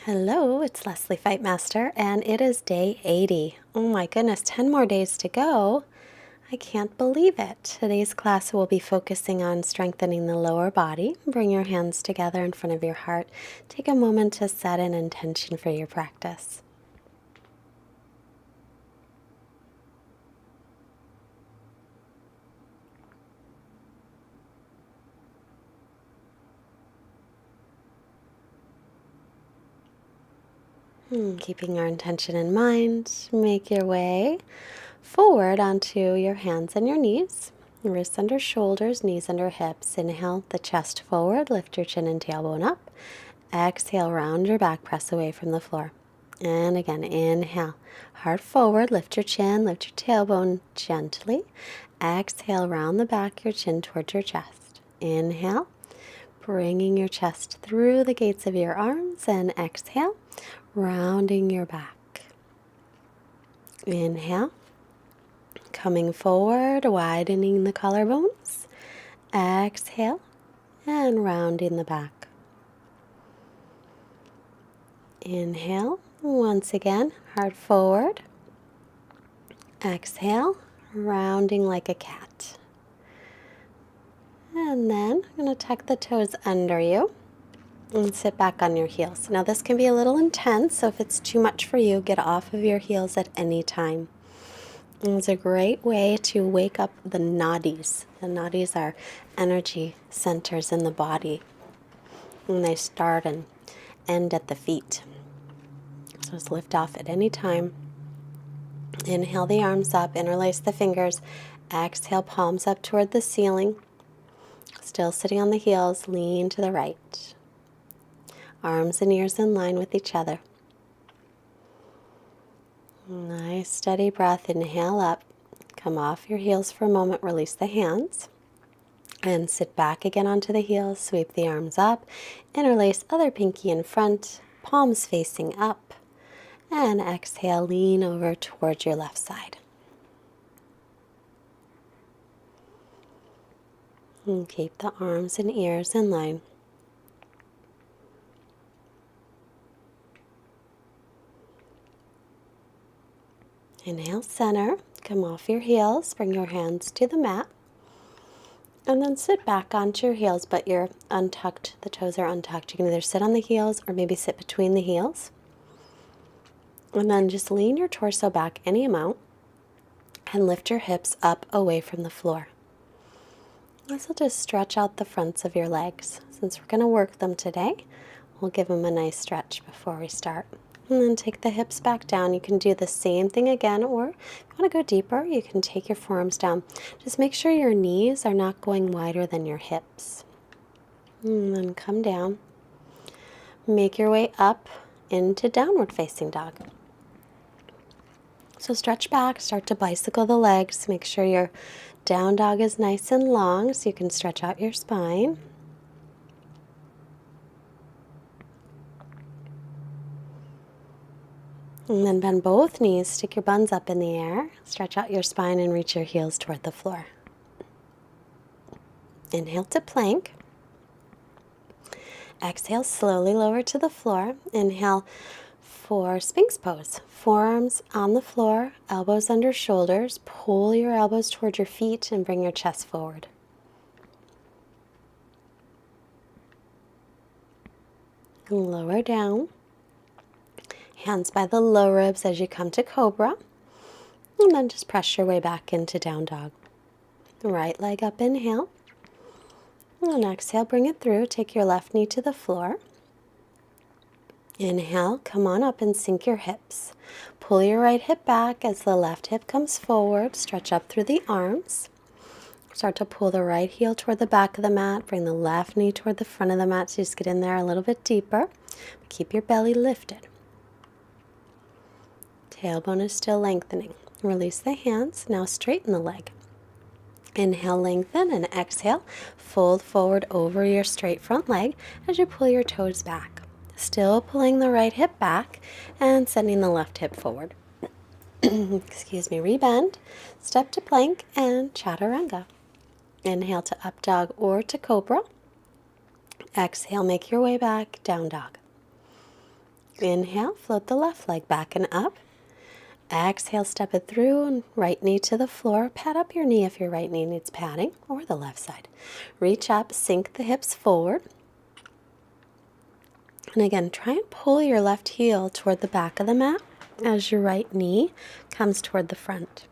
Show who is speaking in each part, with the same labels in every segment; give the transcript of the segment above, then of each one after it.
Speaker 1: Hello, it's Leslie Fightmaster, and it is day 80. Oh my goodness, 10 more days to go. I can't believe it. Today's class will be focusing on strengthening the lower body. Bring your hands together in front of your heart. Take a moment to set an intention for your practice. Keeping our intention in mind, make your way forward onto your hands and your knees. Wrists under shoulders, knees under hips. Inhale the chest forward, lift your chin and tailbone up. Exhale, round your back, press away from the floor. And again, inhale, heart forward, lift your chin, lift your tailbone gently. Exhale, round the back, your chin towards your chest. Inhale, bringing your chest through the gates of your arms, and exhale, rounding your back. Inhale, coming forward, widening the collarbones. Exhale, and rounding the back. Inhale, once again, heart forward. Exhale, rounding like a cat. And then I'm going to tuck the toes under you and sit back on your heels. Now this can be a little intense, so if it's too much for you, get off of your heels at any time. It's a great way to wake up the nadis. The nadis are energy centers in the body, and they start and end at the feet. So just lift off at any time. Inhale the arms up, interlace the fingers. Exhale, palms up toward the ceiling. Still sitting on the heels, lean to the right. Arms and ears in line with each other. Nice steady breath. Inhale up. Come off your heels for a moment. Release the hands. And sit back again onto the heels. Sweep the arms up. Interlace other pinky in front. Palms facing up. And exhale, lean over towards your left side. And keep the arms and ears in line. Inhale, center. Come off your heels. Bring your hands to the mat. And then sit back onto your heels, but you're untucked. The toes are untucked. You can either sit on the heels or maybe sit between the heels. And then just lean your torso back any amount and lift your hips up away from the floor. This will just stretch out the fronts of your legs. Since we're going to work them today, we'll give them a nice stretch before we start. And then take the hips back down. You can do the same thing again, or if you want to go deeper, you can take your forearms down. Just make sure your knees are not going wider than your hips. And then come down. Make your way up into downward facing dog. So stretch back, start to bicycle the legs. Make sure your down dog is nice and long so you can stretch out your spine. And then bend both knees, stick your buns up in the air, stretch out your spine and reach your heels toward the floor. Inhale to plank. Exhale, slowly lower to the floor. Inhale for Sphinx pose. Forearms on the floor, elbows under shoulders. Pull your elbows toward your feet and bring your chest forward. And lower down. Hands by the low ribs as you come to cobra. And then just press your way back into down dog. Right leg up, inhale. And exhale, bring it through. Take your left knee to the floor. Inhale, come on up and sink your hips. Pull your right hip back as the left hip comes forward. Stretch up through the arms. Start to pull the right heel toward the back of the mat. Bring the left knee toward the front of the mat. So just get in there a little bit deeper. Keep your belly lifted. Tailbone is still lengthening. Release the hands. Now straighten the leg. Inhale, lengthen, and exhale. Fold forward over your straight front leg as you pull your toes back. Still pulling the right hip back and sending the left hip forward. Excuse me, rebend, step to plank, and chaturanga. Inhale to up dog or to cobra. Exhale, make your way back, down dog. Inhale, float the left leg back and up. Exhale, step it through, right knee to the floor. Pat up your knee if your right knee needs padding, or the left side. Reach up, sink the hips forward. And again, try and pull your left heel toward the back of the mat as your right knee comes toward the front.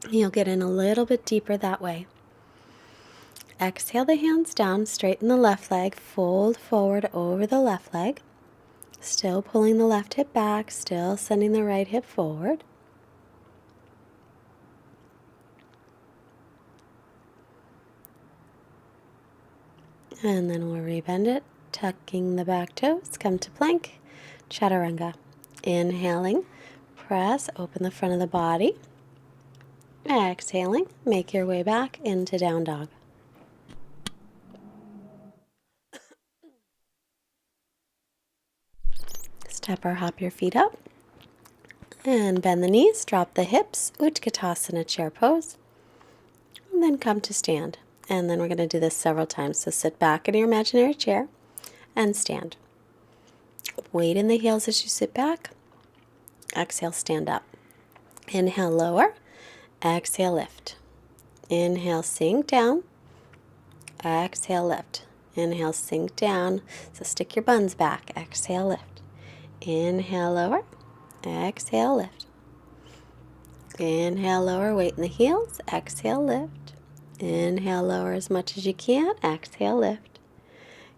Speaker 1: You'll get in a little bit deeper that way. Exhale the hands down, straighten the left leg, fold forward over the left leg. Still pulling the left hip back, still sending the right hip forward. And then we'll rebend it, tucking the back toes, come to plank, chaturanga. Inhaling, press, open the front of the body. Exhaling, make your way back into down dog. Step or hop your feet up. And bend the knees, drop the hips, Utkatasana chair pose. And then come to stand. And then we're going to do this several times. So sit back in your imaginary chair and stand. Weight in the heels as you sit back. Exhale, stand up. Inhale, lower. Exhale, lift. Inhale, sink down. Exhale, lift. Inhale, sink down. So stick your buns back. Exhale, lift. Inhale, lower. Exhale, lift. Inhale, lower. Weight in the heels. Exhale, lift. Inhale, lower as much as you can. Exhale, lift.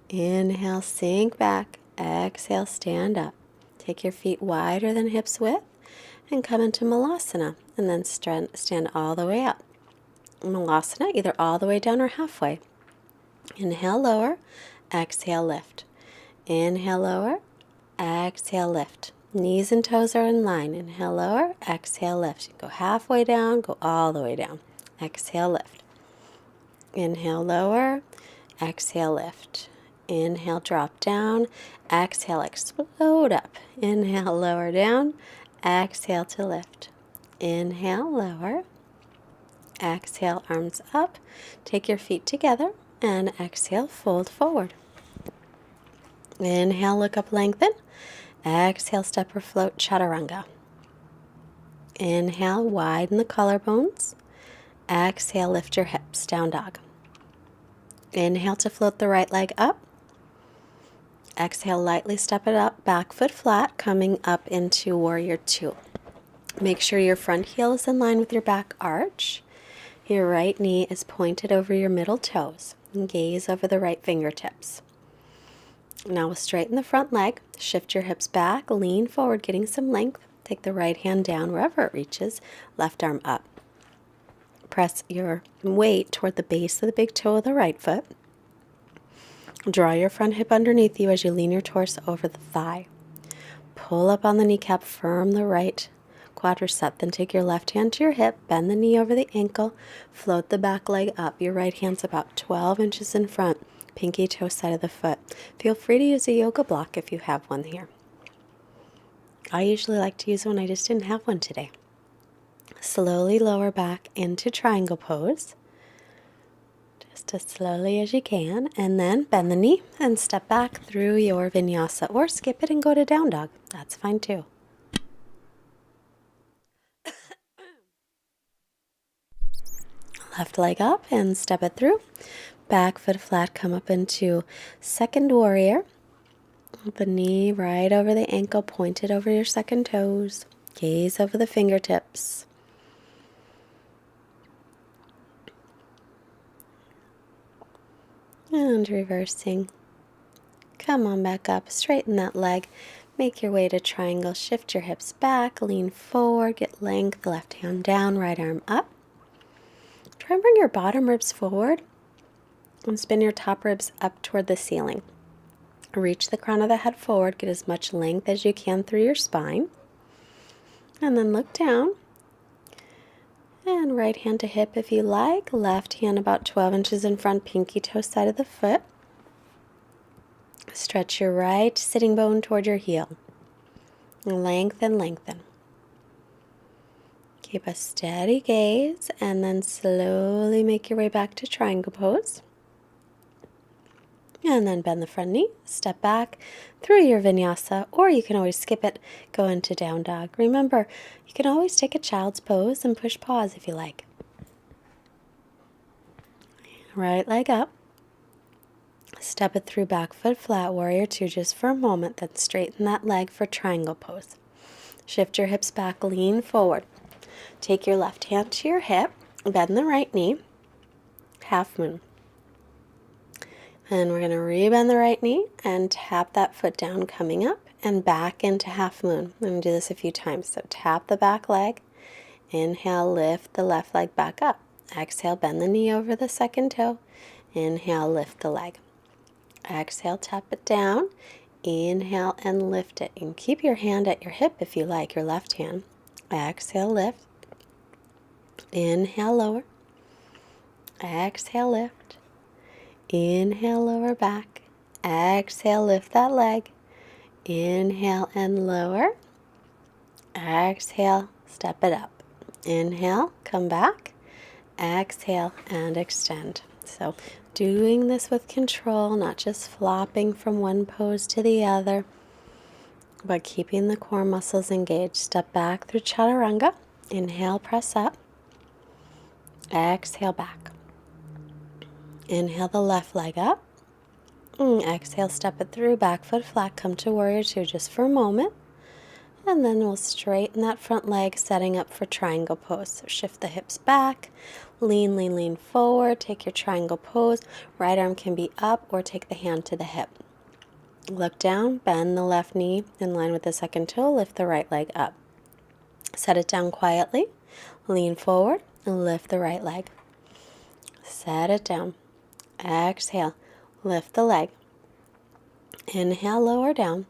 Speaker 1: Inhale, sink back. Exhale, stand up. Take your feet wider than hips width and come into Malasana. And then stand all the way up. Malasana, either all the way down or halfway. Inhale, lower. Exhale, lift. Inhale, lower. Exhale, lift. Knees and toes are in line. Inhale, lower. Exhale, lift. Go halfway down. Go all the way down. Exhale, lift. Inhale, lower. Exhale, lift. Inhale, drop down. Exhale, explode up. Inhale, lower down. Exhale to lift. Inhale, lower. Exhale, arms up. Take your feet together and exhale, fold forward. Inhale, look up, lengthen. Exhale, step or float, chaturanga. Inhale, widen the collarbones. Exhale, lift your hips, down dog. Inhale to float the right leg up. Exhale, lightly step it up, back foot flat, coming up into warrior two. Make sure your front heel is in line with your back arch. Your right knee is pointed over your middle toes. And gaze over the right fingertips. Now we'll straighten the front leg, shift your hips back, lean forward, getting some length. Take the right hand down wherever it reaches, left arm up. Press your weight toward the base of the big toe of the right foot. Draw your front hip underneath you as you lean your torso over the thigh. Pull up on the kneecap, firm the right quadricep. Then take your left hand to your hip, bend the knee over the ankle, float the back leg up. Your right hand's about 12 inches in front. Pinky toe side of the foot. Feel free to use a yoga block if you have one here. I usually like to use one, I just didn't have one today. Slowly lower back into triangle pose. Just as slowly as you can. And then bend the knee and step back through your vinyasa. Or skip it and go to down dog. That's fine too. Left leg up and step it through. Back foot flat, come up into second warrior. The knee right over the ankle, pointed over your second toes. Gaze over the fingertips. And reversing. Come on back up, straighten that leg. Make your way to triangle, shift your hips back, lean forward, get length, left hand down, right arm up. Try and bring your bottom ribs forward. And spin your top ribs up toward the ceiling. Reach the crown of the head forward. Get as much length as you can through your spine. And then look down. And right hand to hip if you like. Left hand about 12 inches in front, pinky toe side of the foot. Stretch your right sitting bone toward your heel. Lengthen, lengthen. Keep a steady gaze and then slowly make your way back to triangle pose. And then bend the front knee, step back through your vinyasa, or you can always skip it, go into down dog. Remember, you can always take a child's pose and push pause if you like. Right leg up. Step it through back foot flat, warrior two just for a moment, then straighten that leg for triangle pose. Shift your hips back, lean forward. Take your left hand to your hip, bend the right knee, half moon. And we're going to rebend the right knee and tap that foot down, coming up and back into half moon. I'm going to do this a few times. So tap the back leg, inhale, lift the left leg back up. Exhale, bend the knee over the second toe. Inhale, lift the leg. Exhale, tap it down. Inhale and lift it. And keep your hand at your hip if you like, your left hand. Exhale, lift. Inhale, lower. Exhale, lift. Inhale, lower back. Exhale, lift that leg. Inhale and lower. Exhale, step it up. Inhale, come back. Exhale and extend. So doing this with control, not just flopping from one pose to the other, but keeping the core muscles engaged. Step back through chaturanga. Inhale, press up. Exhale, back. Inhale the left leg up. Exhale, step it through, back foot flat, come to warrior two just for a moment. And then we'll straighten that front leg, setting up for triangle pose. So shift the hips back, lean, lean, lean forward, take your triangle pose. Right arm can be up or take the hand to the hip. Look down, bend the left knee in line with the second toe, lift the right leg up. Set it down quietly, lean forward, and lift the right leg. Set it down. Exhale, lift the leg. Inhale, lower down.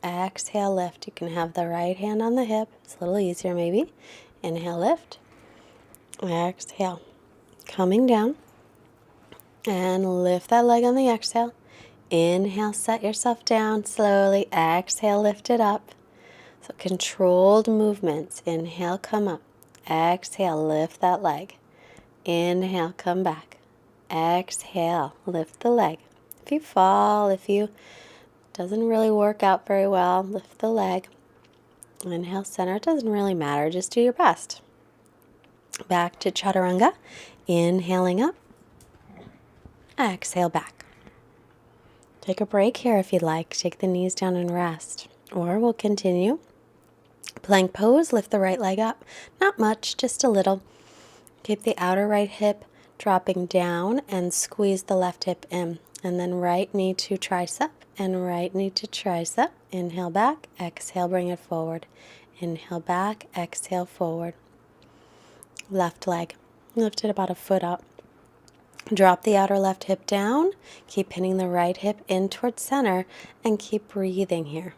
Speaker 1: Exhale, lift. You can have the right hand on the hip. It's a little easier maybe. Inhale, lift. Exhale. Coming down. And lift that leg on the exhale. Inhale, set yourself down slowly. Exhale, lift it up. So controlled movements. Inhale, come up. Exhale, lift that leg. Inhale, come back. Exhale, lift the leg. If you fall, if you doesn't really work out very well, lift the leg. Inhale, center. It doesn't really matter. Just do your best. Back to chaturanga. Inhaling up. Exhale, back. Take a break here if you'd like. Take the knees down and rest. Or we'll continue. Plank pose. Lift the right leg up. Not much, just a little. Keep the outer right hip dropping down and squeeze the left hip in. And then right knee to tricep and right knee to tricep. Inhale back, exhale, bring it forward. Inhale back, exhale, forward. Left leg, lift it about a foot up. Drop the outer left hip down. Keep pinning the right hip in towards center and keep breathing here.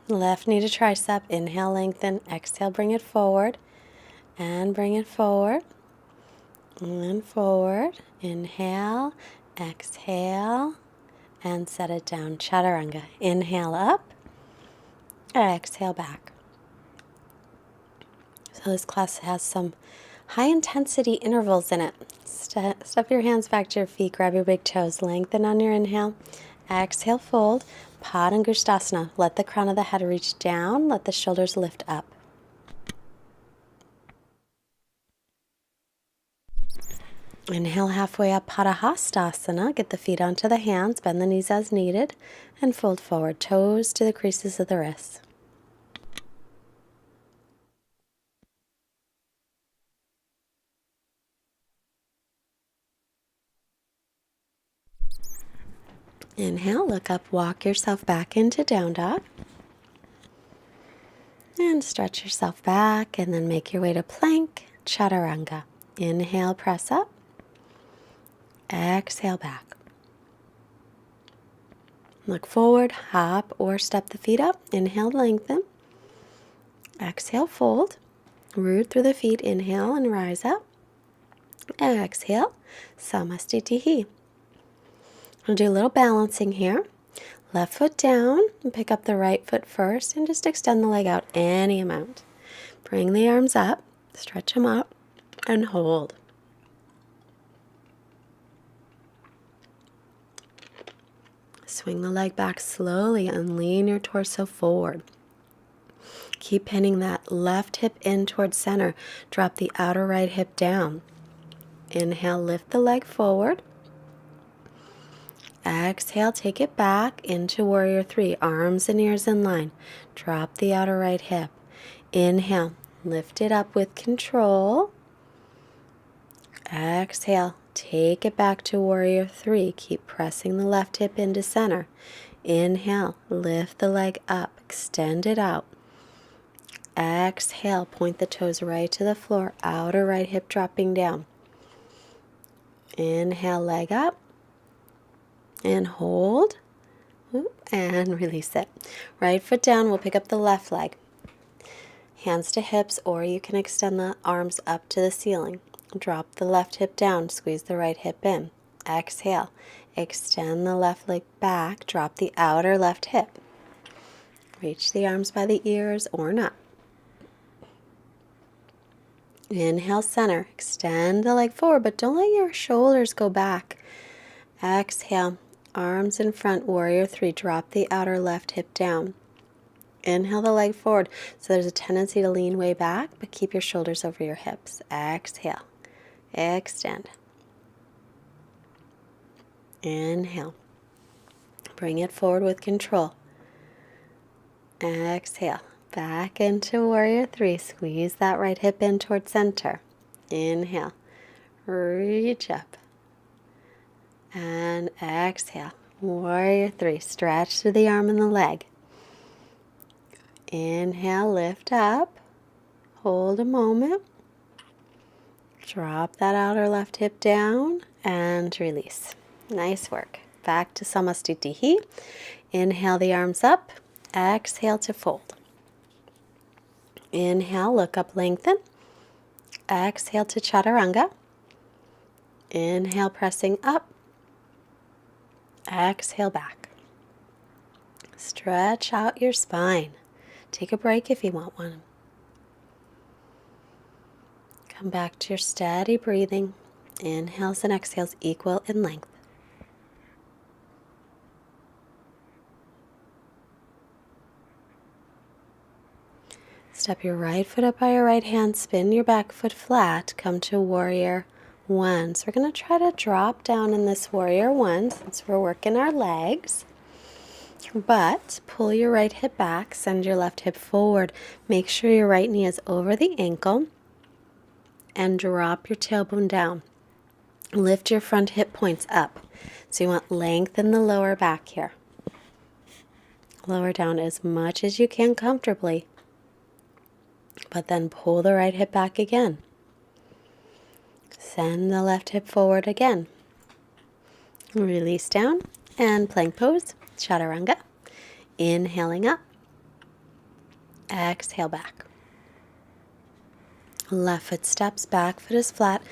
Speaker 1: Left knee to tricep. Inhale, lengthen. Exhale, bring it forward. And bring it forward. And forward. Inhale. Exhale. And set it down. Chaturanga. Inhale up. Exhale back. So this class has some high intensity intervals in it. Step your hands back to your feet. Grab your big toes. Lengthen on your inhale. Exhale, fold. Padangusthasana. Let the crown of the head reach down. Let the shoulders lift up. Inhale halfway up, Padahastasana. Get the feet onto the hands, bend the knees as needed, and fold forward, toes to the creases of the wrists. Inhale, look up, walk yourself back into down dog. And stretch yourself back, and then make your way to plank, chaturanga. Inhale, press up. Exhale, back. Look forward, hop or step the feet up. Inhale, lengthen. Exhale, fold. Root through the feet. Inhale and rise up. Exhale, Samastitihi. We'll do a little balancing here. Left foot down and pick up the right foot first and just extend the leg out any amount. Bring the arms up, stretch them up, and hold. Swing the leg back slowly and lean your torso forward. Keep pinning that left hip in towards center. Drop the outer right hip down. Inhale, lift the leg forward. Exhale, take it back into warrior three. Arms and ears in line. Drop the outer right hip. Inhale, lift it up with control. Exhale, take it back to warrior three. Keep pressing the left hip into center. Inhale, lift the leg up, extend it out. Exhale, point the toes right to the floor, outer right hip dropping down. Inhale, leg up, and hold, and release it. Right foot down, we'll pick up the left leg. Hands to hips, or you can extend the arms up to the ceiling. Drop the left hip down, squeeze the right hip in. Exhale, extend the left leg back, drop the outer left hip. Reach the arms by the ears or not. Inhale, center. Extend the leg forward, but don't let your shoulders go back. Exhale, arms in front, warrior three. Drop the outer left hip down. Inhale the leg forward. So there's a tendency to lean way back, but keep your shoulders over your hips. Exhale, extend. Inhale. Bring it forward with control. Exhale. Back into warrior three. Squeeze that right hip in towards center. Inhale. Reach up. And exhale. Warrior three. Stretch through the arm and the leg. Inhale, lift up. Hold a moment. Drop that outer left hip down and release. Nice work. Back to Samastitihi. Inhale the arms up. Exhale to fold. Inhale, look up, lengthen. Exhale to Chaturanga. Inhale, pressing up. Exhale back. Stretch out your spine. Take a break if you want one. Come back to your steady breathing. Inhales and exhales equal in length. Step your right foot up by your right hand, spin your back foot flat, come to warrior one. So we're going to try to drop down in this warrior one since we're working our legs. But pull your right hip back, send your left hip forward. Make sure your right knee is over the ankle and drop your tailbone down. Lift your front hip points up. So you want length in the lower back here. Lower down as much as you can comfortably. But then pull the right hip back again. Send the left hip forward again. Release down and plank pose, Chaturanga. Inhaling up. Exhale back. Left foot steps, back foot is flat.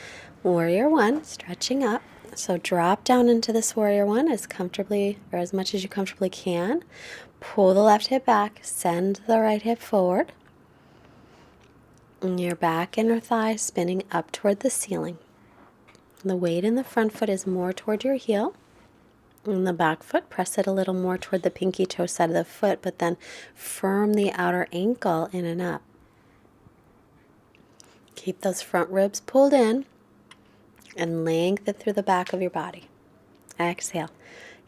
Speaker 1: Warrior one, stretching up. So drop down into this warrior one as comfortably or as much as you comfortably can. Pull the left hip back, send the right hip forward. And your back inner thigh spinning up toward the ceiling. The weight in the front foot is more toward your heel. And the back foot, press it a little more toward the pinky toe side of the foot, but then firm the outer ankle in and up. Keep those front ribs pulled in and lengthen through the back of your body. Exhale.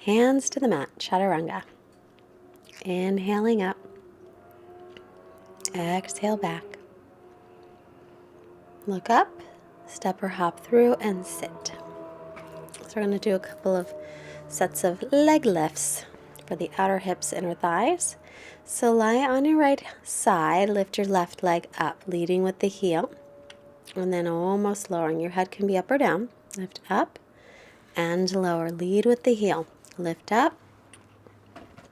Speaker 1: Hands to the mat, Chaturanga. Inhaling up. Exhale back. Look up, step or hop through, and sit. So we're going to do a couple of sets of leg lifts for the outer hips, inner thighs. So lie on your right side, lift your left leg up, leading with the heel, and then almost lowering. Your head can be up or down. Lift up and lower. Lead with the heel. Lift up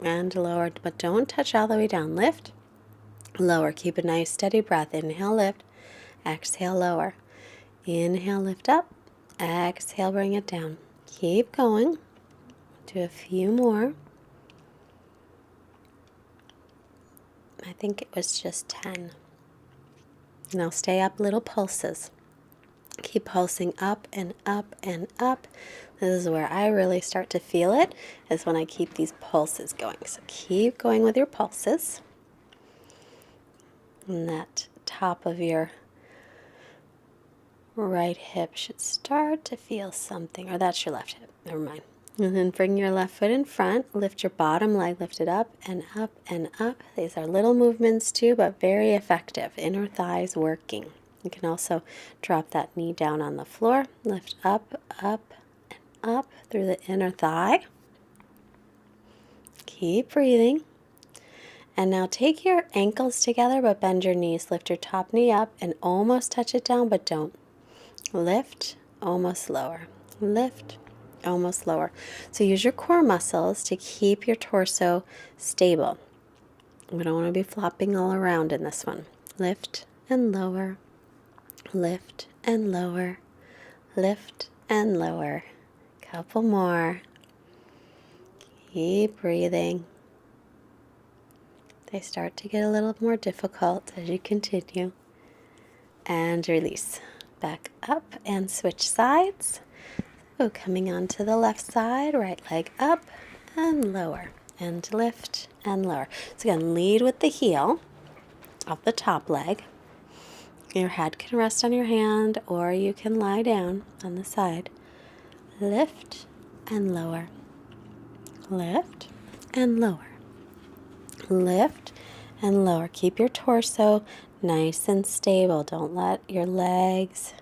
Speaker 1: and lower, but don't touch all the way down. Lift, lower. Keep a nice steady breath. Inhale, lift. Exhale, lower. Inhale, lift up. Exhale, bring it down. Keep going. Do a few more. I think it was just 10. Now stay up, little pulses. Keep pulsing up and up and up. This is where I really start to feel it, is when I keep these pulses going. So keep going with your pulses. And that top of your right hip should start to feel something, or that's your left hip, never mind. And then bring your left foot in front, lift your bottom leg, lift it up and up and up. These are little movements too, but very effective. Inner thighs working. You can also drop that knee down on the floor, lift up, up, and up through the inner thigh. Keep breathing. And now take your ankles together, but bend your knees. Lift your top knee up and almost touch it down, but don't. Lift, almost lower. Lift, almost lower. So use your core muscles to keep your torso stable. We don't want to be flopping all around in this one. Lift and lower. Lift and lower. Lift and lower. Couple more. Keep breathing. They start to get a little more difficult as you continue. And release. Back up and switch sides. So coming onto the left side, right leg up and lower. And lift and lower. So again, lead with the heel of the top leg. Your head can rest on your hand, or you can lie down on the side. Lift and lower. Lift and lower. Lift and lower. Keep your torso nice and stable. Don't let your legs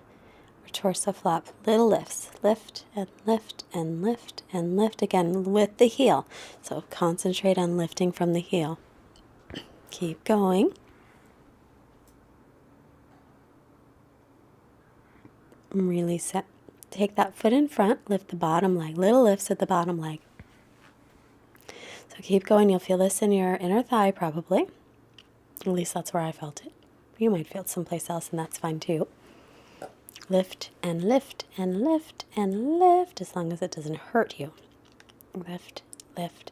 Speaker 1: or torso flop. Little lifts. Lift and lift and lift and lift. Again, with the heel. So concentrate on lifting from the heel. Keep going. Release it. Take that foot in front. Lift the bottom leg. Little lifts at the bottom leg. So keep going. You'll feel this in your inner thigh probably. At least that's where I felt it. You might feel it someplace else, and that's fine too. Lift and lift and lift and lift, as long as it doesn't hurt you. Lift, lift,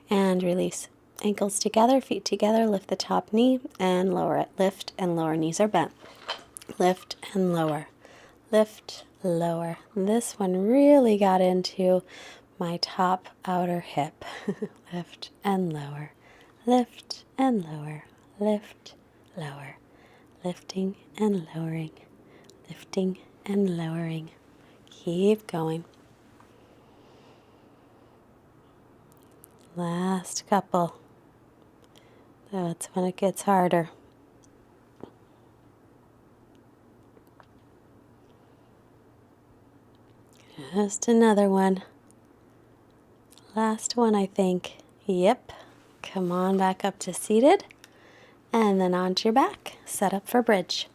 Speaker 1: and release. Ankles together, feet together. Lift the top knee and lower it. Lift and lower. Knees are bent. Lift and lower. Lift, lower. This one really got into my top outer hip. Lift and lower. Lift and lower. Lift, lower. Lifting and lowering. Lifting and lowering. Keep going. Last couple. That's when it gets harder. Just another one. Last one, I think. Yep. Come on back up to seated. And then onto your back. Set up for bridge.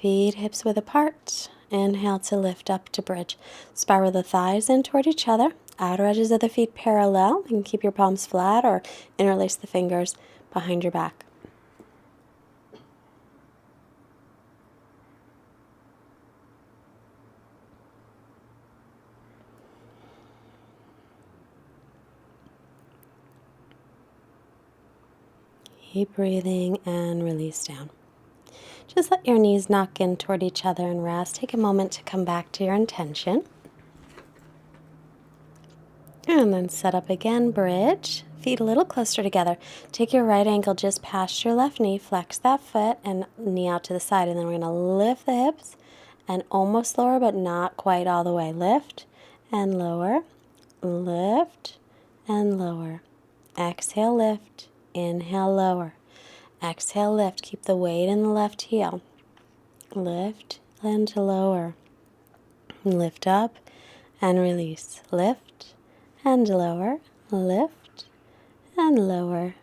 Speaker 1: Feet hips width apart. Inhale to lift up to bridge. Spiral the thighs in toward each other. Outer edges of the feet parallel. You can keep your palms flat or interlace the fingers behind your back. Keep breathing and release down. Just let your knees knock in toward each other and rest. Take a moment to come back to your intention. And then set up again, bridge. Feet a little closer together. Take your right ankle just past your left knee. Flex that foot and knee out to the side. And then we're going to lift the hips and almost lower, but not quite all the way. Lift and lower. Lift and lower. Exhale, lift. Inhale, lower. Exhale, lift. Keep the weight in the left heel. Lift and lower. Lift up and release. Lift and lower. Lift and lower.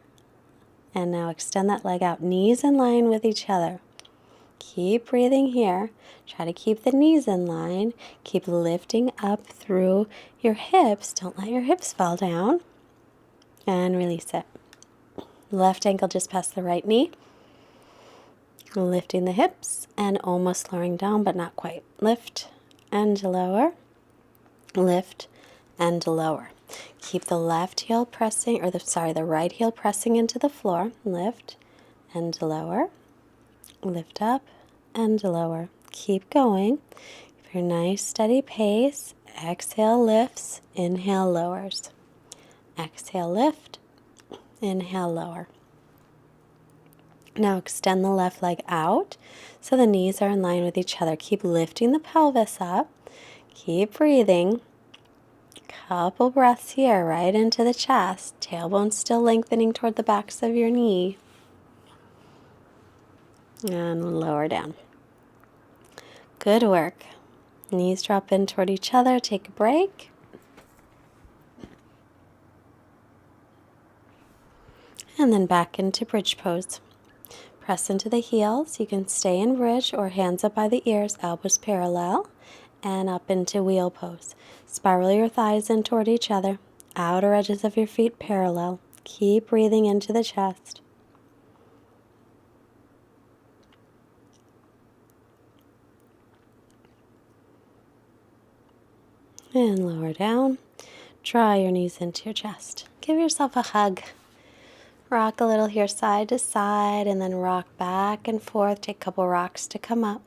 Speaker 1: And now extend that leg out. Knees in line with each other. Keep breathing here. Try to keep the knees in line. Keep lifting up through your hips. Don't let your hips fall down. And release it. Left ankle just past the right knee. Lifting the hips and almost lowering down, but not quite. Lift and lower. Lift and lower. Keep the left heel pressing, the right heel pressing into the floor. Lift and lower. Lift up and lower. Keep going. Keep your nice steady pace Exhale, lifts. Inhale, lowers. Exhale, lift. Inhale, lower. Now extend the left leg out so the knees are in line with each other. Keep lifting the pelvis up. Keep breathing. Couple breaths here, right into the chest. Tailbone still lengthening toward the backs of your knee. And lower down. Good work. Knees drop in toward each other. Take a break. And then back into bridge pose. Press into the heels. You can stay in bridge or hands up by the ears, elbows parallel, and up into wheel pose. Spiral your thighs in toward each other. Outer edges of your feet parallel. Keep breathing into the chest. And lower down. Draw your knees into your chest. Give yourself a hug. Rock a little here side to side and then rock back and forth. Take a couple rocks to come up.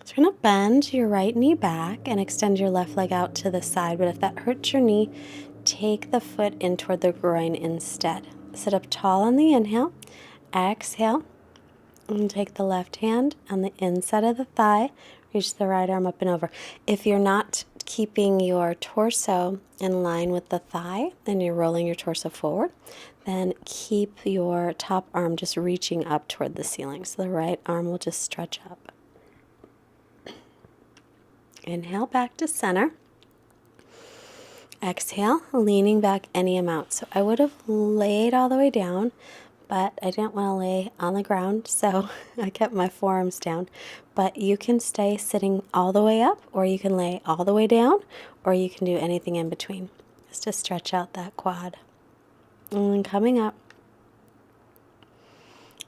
Speaker 1: So you're going to bend your right knee back and extend your left leg out to the side. But if that hurts your knee, take the foot in toward the groin instead. Sit up tall on the inhale. Exhale. And take the left hand on the inside of the thigh. Reach the right arm up and over. If you're not keeping your torso in line with the thigh and you're rolling your torso forward, then keep your top arm just reaching up toward the ceiling. So the right arm will just stretch up. Inhale back to center. Exhale, leaning back any amount. So I would have laid all the way down, but I didn't want to lay on the ground, so I kept my forearms down. But you can stay sitting all the way up, or you can lay all the way down, or you can do anything in between, just to stretch out that quad. And then coming up,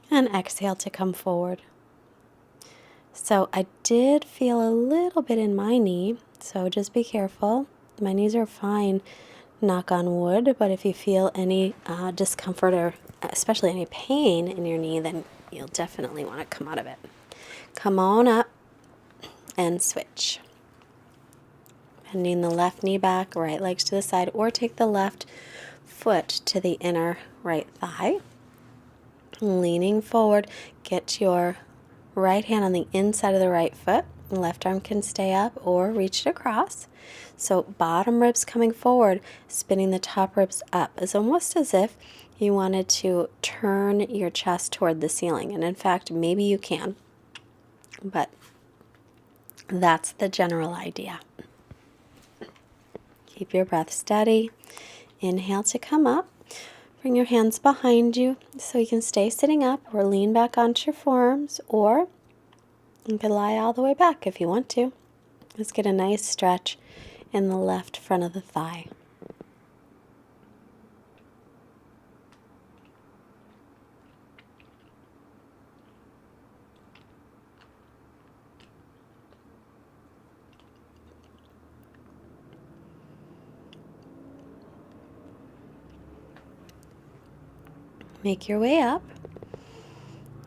Speaker 1: and exhale to come forward. So I did feel a little bit in my knee, so just be careful. My knees are fine, knock on wood, but if you feel any discomfort or especially any pain in your knee, then you'll definitely want to come out of it. Come on up and switch. Bending the left knee back, right legs to the side, or take the left foot to the inner right thigh. Leaning forward, get your right hand on the inside of the right foot. Left arm can stay up or reach it across. So bottom ribs coming forward, spinning the top ribs up. It's almost as if you wanted to turn your chest toward the ceiling. And in fact, maybe you can, but that's the general idea. Keep your breath steady. Inhale to come up. Bring your hands behind you so you can stay sitting up or lean back onto your forearms, or you can lie all the way back if you want to. Let's get a nice stretch in the left front of the thigh. Make your way up,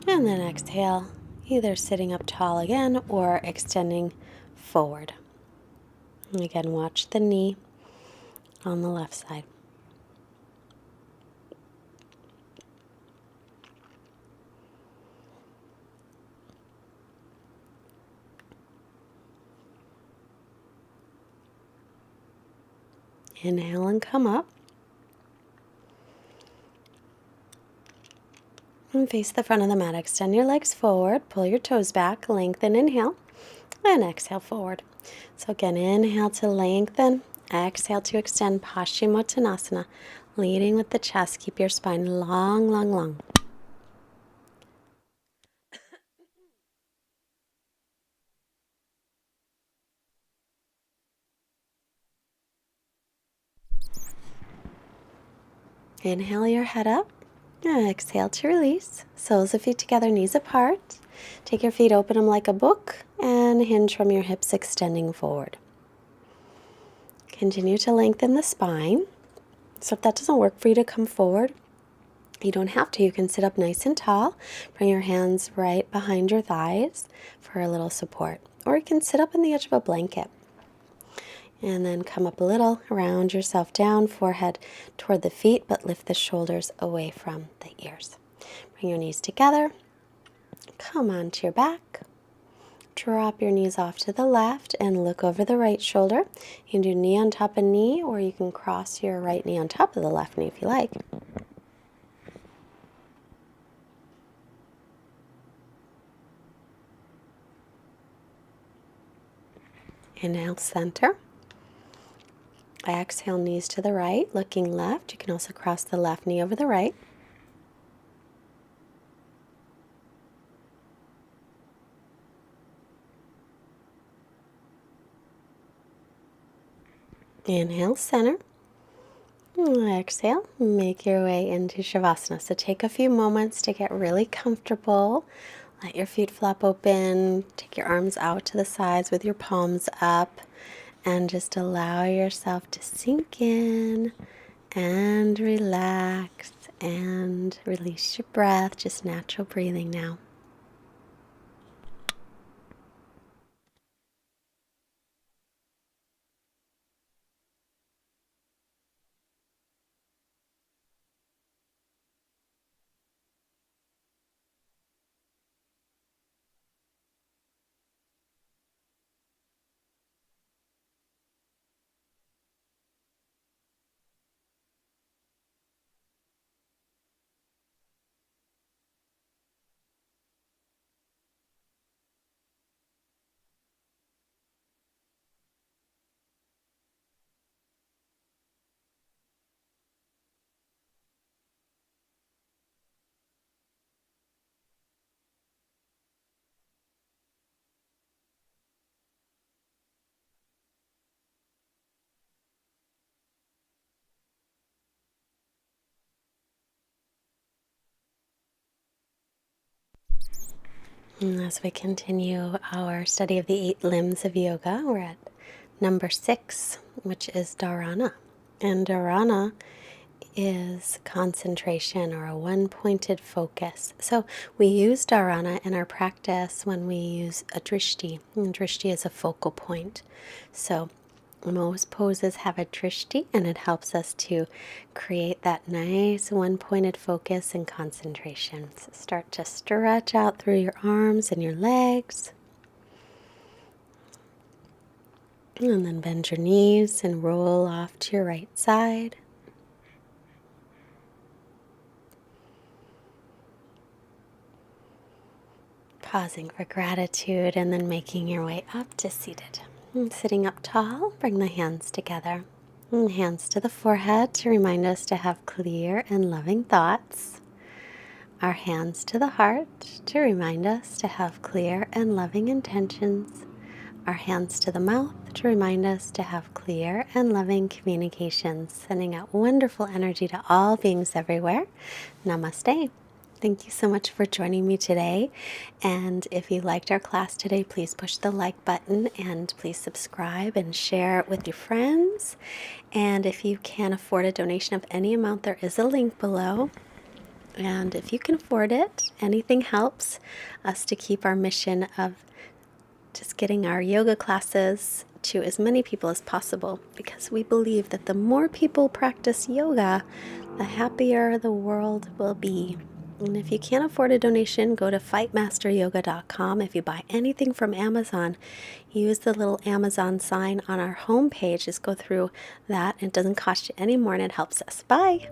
Speaker 1: and then exhale, either sitting up tall again or extending forward. And again, watch the knee on the left side. Inhale and come up. And face the front of the mat. Extend your legs forward. Pull your toes back. Lengthen. Inhale. And exhale forward. So again, inhale to lengthen. Exhale to extend. Paschimottanasana. Leading with the chest. Keep your spine long, long, long. Inhale your head up. And exhale to release. Soles of feet together, knees apart. Take your feet, open them like a book, and hinge from your hips, extending forward. Continue to lengthen the spine. So if that doesn't work for you to come forward, you don't have to. You can sit up nice and tall. Bring your hands right behind your thighs for a little support. or you can sit up on the edge of a blanket. And then come up a little, round yourself down, forehead toward the feet, but lift the shoulders away from the ears. Bring your knees together, come onto your back, drop your knees off to the left and look over the right shoulder. You can do knee on top of knee, or you can cross your right knee on top of the left knee if you like. Inhale, center. Exhale, knees to the right, looking left. You can also cross the left knee over the right. Inhale, center. Exhale, make your way into Shavasana. So take a few moments to get really comfortable. Let your feet flop open. Take your arms out to the sides with your palms up. And just allow yourself to sink in and relax and release your breath. Just natural breathing now. And as we continue our study of the 8 limbs of yoga, we're at number 6, which is dharana. And dharana is concentration or a one-pointed focus. So we use dharana in our practice when we use a drishti. And drishti is a focal point. So most poses have a drishti, and it helps us to create that nice one-pointed focus and concentration. So start to stretch out through your arms and your legs. And then bend your knees and roll off to your right side. Pausing for gratitude and then making your way up to seated. And sitting up tall, bring the hands together. And hands to the forehead to remind us to have clear and loving thoughts. Our hands to the heart to remind us to have clear and loving intentions. Our hands to the mouth to remind us to have clear and loving communications, sending out wonderful energy to all beings everywhere. Namaste. Thank you so much for joining me today. And if you liked our class today, please push the like button and please subscribe and share it with your friends. And if you can afford a donation of any amount, there is a link below. And if you can afford it, anything helps us to keep our mission of just getting our yoga classes to as many people as possible, because we believe that the more people practice yoga, the happier the world will be. And if you can't afford a donation, go to fightmasteryoga.com. If you buy anything from Amazon, use the little Amazon sign on our homepage. Just go through that. It doesn't cost you any more and it helps us. Bye.